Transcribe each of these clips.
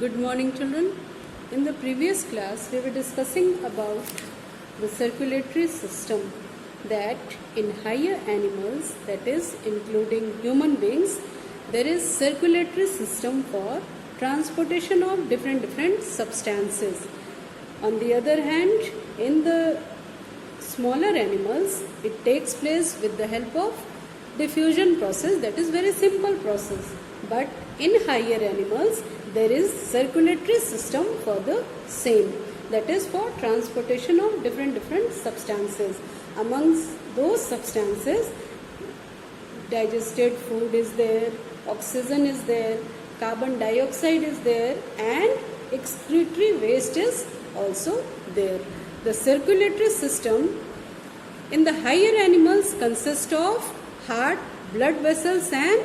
Good morning, children. In the previous class, we were discussing about the circulatory system that in higher animals, that is including human beings, there is circulatory system for transportation of different substances. On the other hand, in the smaller animals, it takes place with the help of diffusion process, that is very simple process. But in higher animals, there is circulatory system for the same, that is for transportation of different substances. Amongst those substances, digested food is there, oxygen is there, carbon dioxide is there, and excretory waste is also there. The circulatory system in the higher animals consists of heart, blood vessels and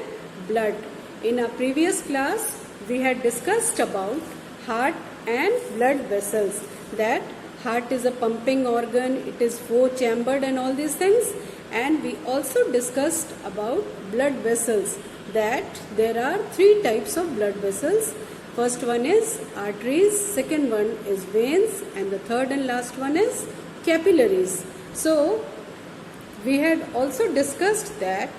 blood. In our previous class, we had discussed about heart and blood vessels, that heart is a pumping organ, it is four-chambered and all these things. And we also discussed about blood vessels, that there are three types of blood vessels. First one is arteries, second one is veins, and the third and last one is capillaries. So, we had also discussed that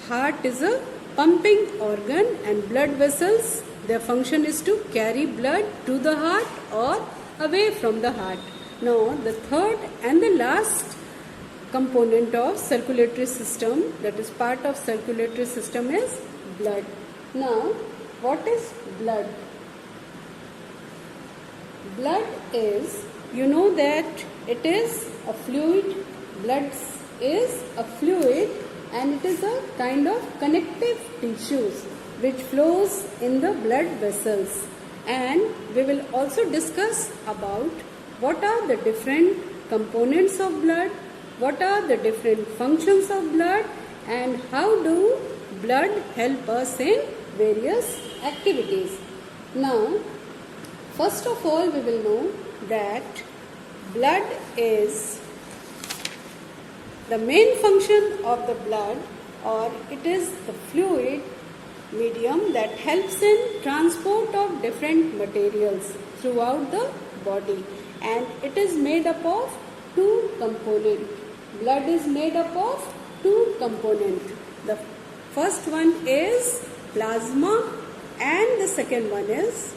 heart is a pumping organ and blood vessels, their function is to carry blood to the heart or away from the heart. Now, the third and the last component of circulatory system, that is part of circulatory system, is blood. Now, what is blood? Blood is, you know that it is a fluid. Blood is a fluid and it is a kind of connective tissues which flows in the blood vessels. And we will also discuss about what are the different components of blood, what are the different functions of blood, and how do blood help us in various activities. Now, first of all, we will know that blood is the main function of the blood, or it is the fluid medium that helps in transport of different materials throughout the body, and it is made up of two components. Blood is made up of two components. The first one is plasma and the second one is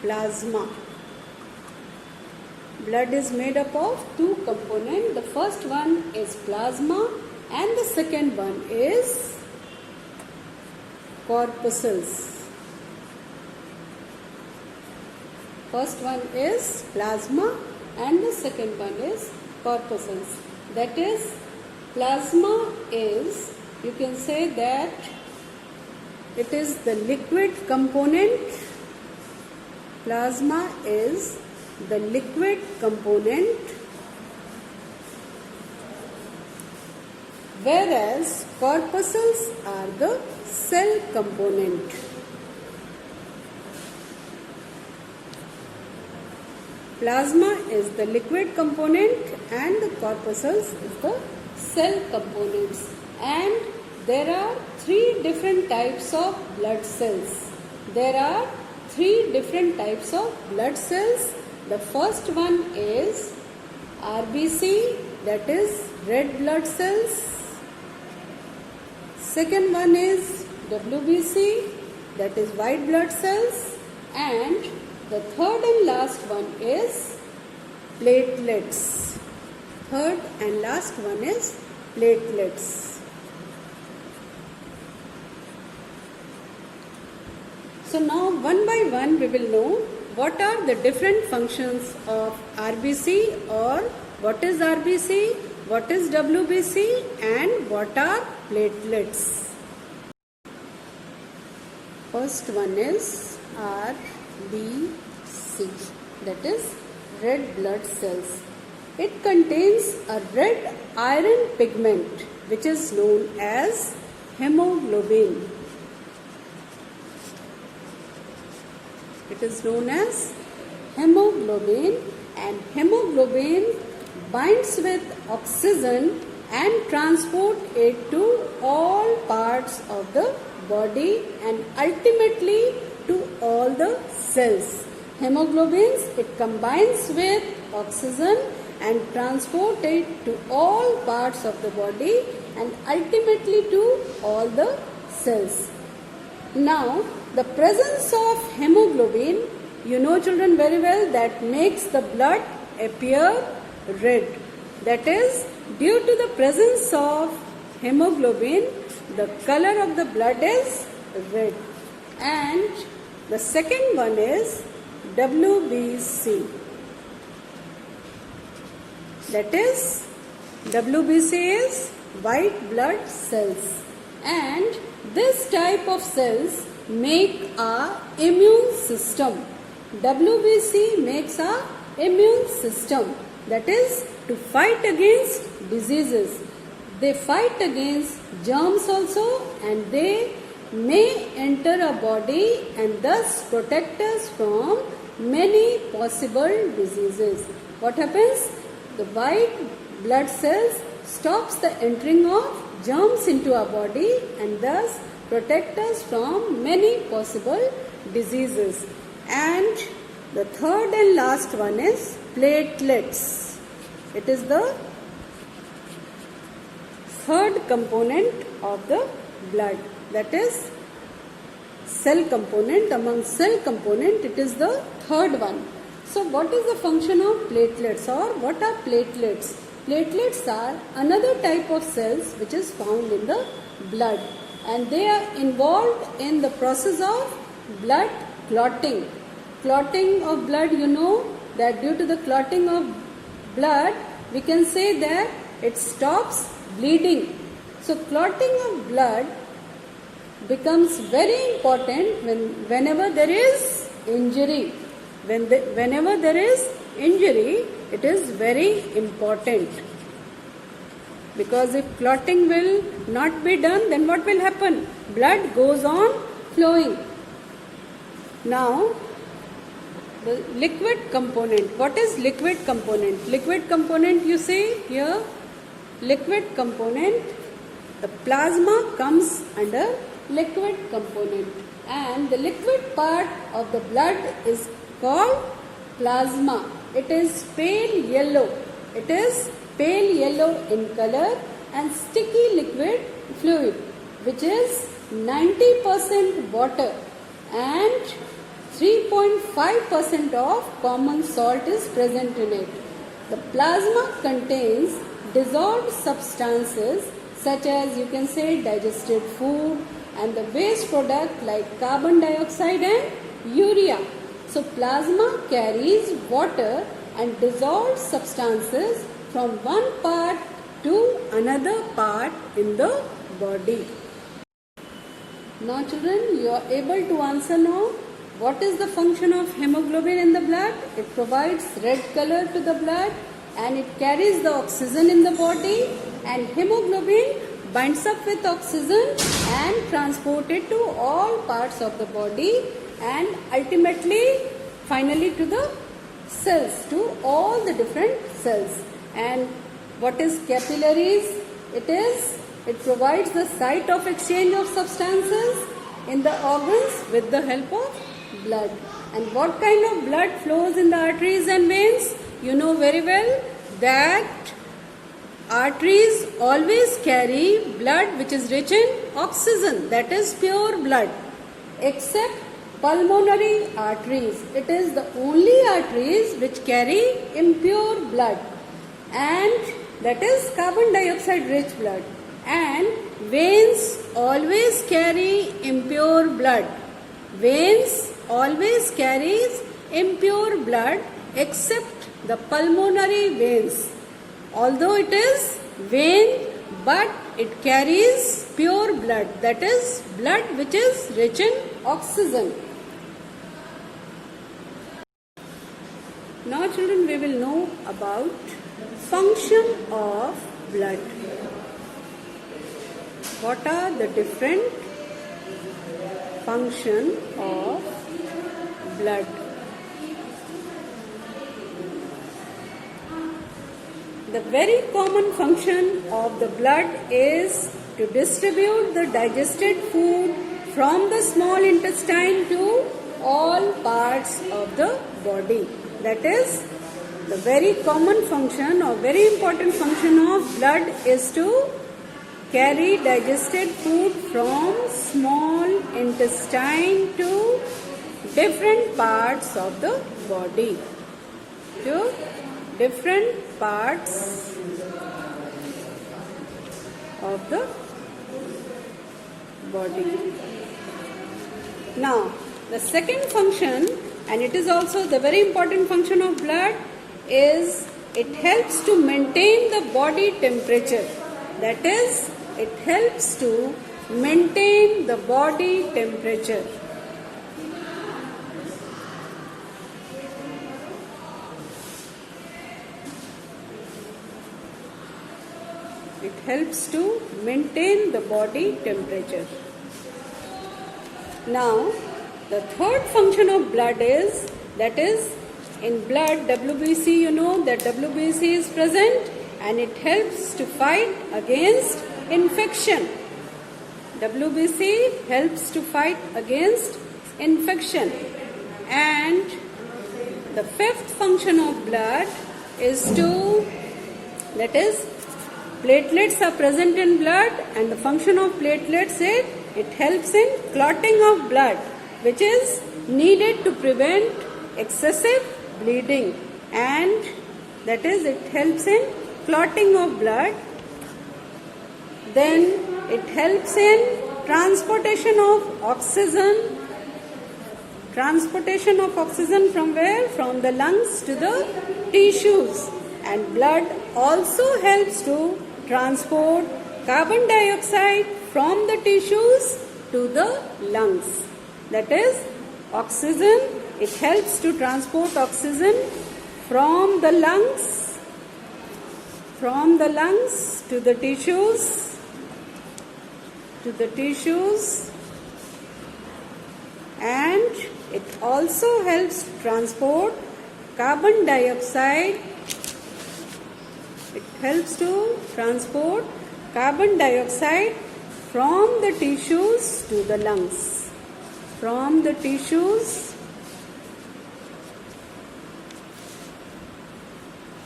plasma. Blood is made up of two components. The first one is plasma and the second one is corpuscles. First one is plasma and the second one is corpuscles. That is, plasma is, you can say that it is the liquid component. Plasma is the liquid component, whereas corpuscles are the cell component. Plasma is the liquid component and the corpuscles is the cell components. And there are three different types of blood cells. There are three different types of blood cells. The first one is RBC, that is red blood cells. Second one is WBC, that is white blood cells. And the third and last one is platelets. Third and last one is platelets. So now one by one we will know what are the different functions of RBC, or what is RBC, what is WBC, and what are platelets. First one is RBC, that is red blood cells. It contains a red iron pigment which is known as hemoglobin. It is known as hemoglobin, and hemoglobin binds with oxygen and transport it to all parts of the body and ultimately to the cells. Hemoglobins, it combines with oxygen and transport it to all parts of the body and ultimately to all the cells. Now, the presence of hemoglobin, you know children very well, that makes the blood appear red. That is, due to the presence of hemoglobin, the color of the blood is red. And the second one is WBC. That is, WBC is white blood cells. And this type of cells make our immune system. WBC makes our immune system. That is, to fight against diseases. They fight against germs also, and they may enter our body and thus protect us from many possible diseases. What happens? The white blood cells stops the entering of germs into our body and thus protect us from many possible diseases. And the third and last one is platelets. It is the third component of the blood. That is cell component. Among cell component, it is the third one. So what is the function of platelets, or what are platelets? Platelets are another type of cells which is found in the blood, and they are involved in the process of blood clotting. Clotting of blood, you know that due to the clotting of blood, we can say that it stops bleeding. So clotting of blood becomes very important whenever there is injury. Whenever there is injury, it is very important. Because if clotting will not be done, then what will happen? Blood goes on flowing. Now, the liquid component. What is liquid component? Liquid component, you see here, liquid component, the plasma comes under liquid component, and the liquid part of the blood is called plasma. It is pale yellow. It is pale yellow in color and sticky liquid fluid, which is 90% water and 3.5% of common salt is present in it. The plasma contains dissolved substances such as, you can say, digested food and the waste product like carbon dioxide and urea. So plasma carries water and dissolved substances from one part to another part in the body. Now children, you are able to answer now. What is the function of hemoglobin in the blood? It provides red color to the blood and it carries the oxygen in the body, and hemoglobin binds up with oxygen and transport it to all parts of the body and ultimately finally to the cells, to all the different cells. And what is capillaries? It provides the site of exchange of substances in the organs with the help of blood. And what kind of blood flows in the arteries and veins? You know very well that arteries always carry blood which is rich in oxygen, that is pure blood, except pulmonary arteries. It is the only arteries which carry impure blood, and that is carbon dioxide rich blood. And veins always carry impure blood. Veins always carries impure blood except the pulmonary veins. Although it is vein, but it carries pure blood, that is blood which is rich in oxygen. Now children, we will know about function of blood. What are the different function of blood? The very common function of the blood is to distribute the digested food from the small intestine to all parts of the body. That is, the very common function or very important function of blood is to carry digested food from small intestine to different parts of the body. To different parts of the body. Now, the second function, and it is also the very important function of blood, is it helps to maintain the body temperature. That is, it helps to maintain the body temperature. It helps to maintain the body temperature. Now, the third function of blood is, that is, in blood, WBC, you know that WBC is present and it helps to fight against infection. WBC helps to fight against infection. And the fifth function of blood is to, that is, platelets are present in blood, and the function of platelets is it helps in clotting of blood, which is needed to prevent excessive bleeding, and that is, it helps in clotting of blood. Then it helps in transportation of oxygen. Transportation of oxygen from where? From the lungs to the tissues. And blood also helps to transport carbon dioxide from the tissues to the lungs. That is, oxygen, it helps to transport oxygen from the lungs to the tissues, and it also helps transport carbon dioxide. It helps to transport carbon dioxide from the tissues to the lungs. From the tissues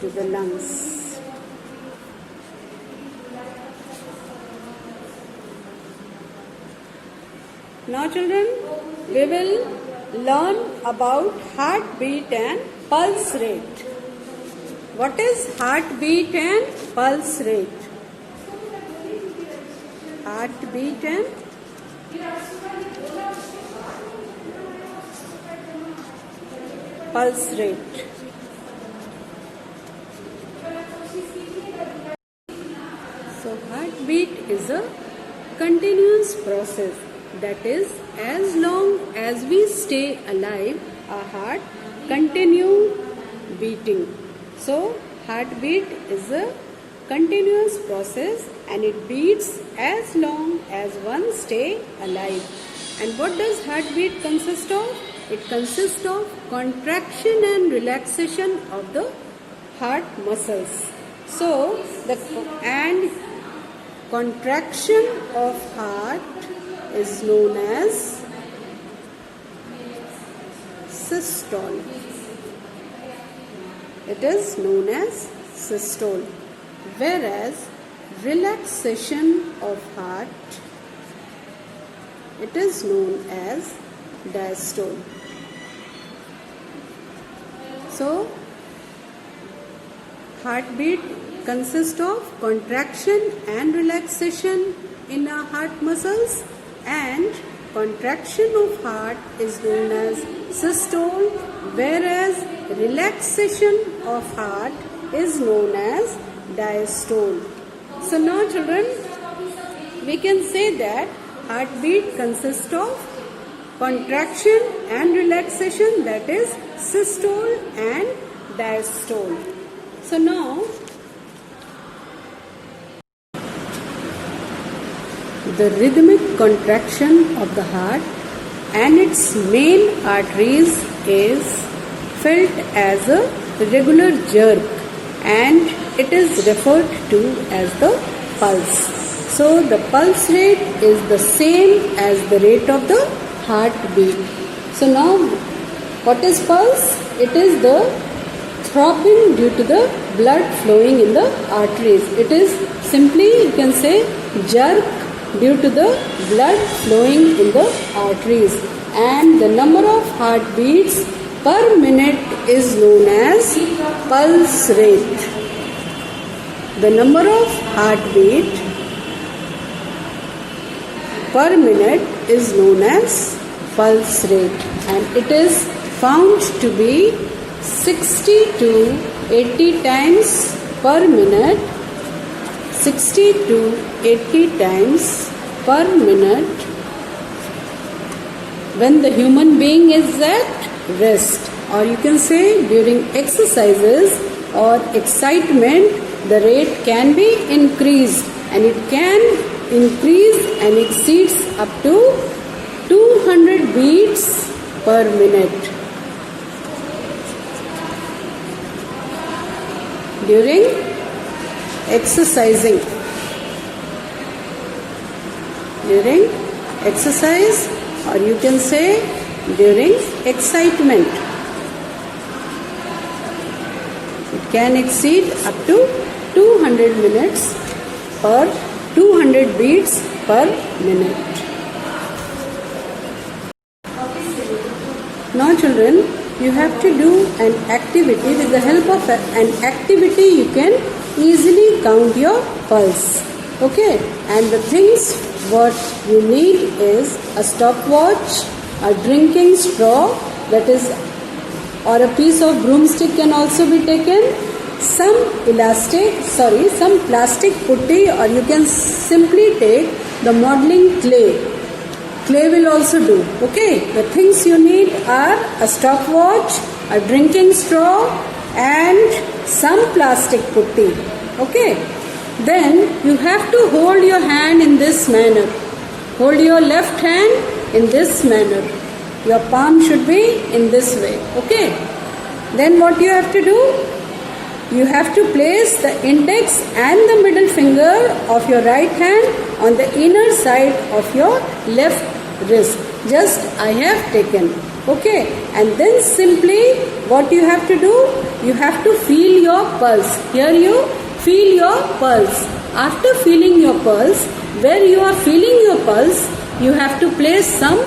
to the lungs. Now children, we will learn about heartbeat and pulse rate. What is heartbeat and pulse rate? Heartbeat and pulse rate. So heartbeat is a continuous process. That is, as long as we stay alive, our heart continue beating. So heartbeat is a continuous process and it beats as long as one stay alive. And what does heartbeat consist of? It consists of contraction and relaxation of the heart muscles. So and contraction of heart is known as systole. It is known as systole. Whereas relaxation of heart, it is known as diastole. So heartbeat consists of contraction and relaxation in our heart muscles, and contraction of heart is known as systole, whereas relaxation of heart is known as diastole. So now children, we can say that heartbeat consists of contraction and relaxation, that is systole and diastole. So now the rhythmic contraction of the heart and its main arteries is felt as a regular jerk, and it is referred to as the pulse. So the pulse rate is the same as the rate of the heartbeat. So now, what is pulse? It is the throbbing due to the blood flowing in the arteries. It is simply, you can say, jerk due to the blood flowing in the arteries. And the number of heartbeats per minute is known as pulse rate. The number of heartbeat per minute is known as pulse rate, and it is found to be 60 to 80 times per minute, 60 to 80 times per minute when the human being is at rest, or you can say during exercises or excitement, the rate can be increased, and it can increase and exceeds up to 200 beats per minute during exercising. During exercise, or you can say during excitement, it can exceed up to 200 minutes per 200 beats per minute. Now children, you have to do an activity. With the help of an activity, you can easily count your pulse. Okay, and the things what you need is a stopwatch, a drinking straw, that is, or a piece of broomstick can also be taken, some plastic putty, or you can simply take the modeling clay. Clay will also do. Okay, the things you need are a stopwatch, a drinking straw, and some plastic putty. Okay, then you have to hold your hand in this manner. Hold your left hand in this manner. Your palm should be in this way. Okay, then what you have to do? You have to place the index and the middle finger of your right hand on the inner side of your left wrist. Just I have taken. Okay, and then simply what you have to do? You have to feel your pulse. Here you feel your pulse. After feeling your pulse, where you are feeling your pulse, you have to place some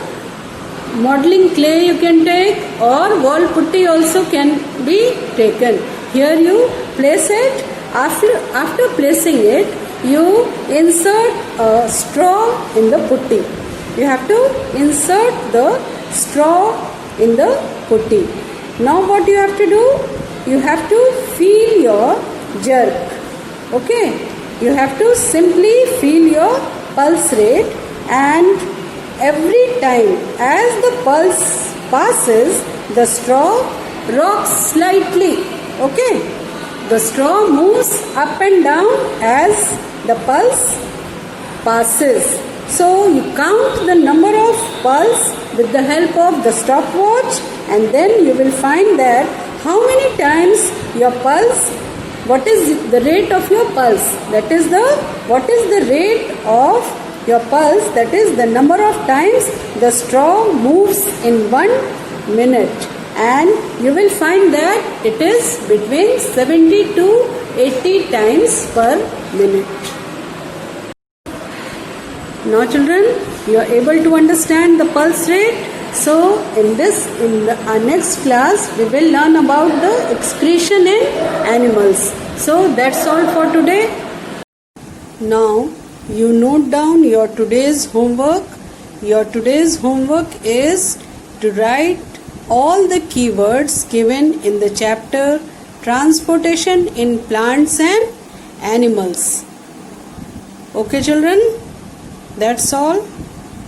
modeling clay you can take, or wall putty also can be taken. Here you place it. After placing it, you insert a straw in the putty. You have to insert the straw in the putty. Now what you have to do? You have to feel your jerk. Okay, you have to simply feel your pulse rate, and every time as the pulse passes, the straw rocks slightly. Okay, the straw moves up and down as the pulse passes. So you count the number of pulse with the help of the stopwatch, and then you will find that how many times your pulse, what is the rate of your pulse, that is what is the rate of your pulse, that is the number of times the straw moves in 1 minute, and you will find that it is between 70 to 80 times per minute. Now children, you are able to understand the pulse rate. So in our next class, we will learn about the excretion in animals. So that's all for today. Now you note down your today's homework. Your today's homework is to write all the keywords given in the chapter Transportation in Plants and Animals. Okay children, that's all.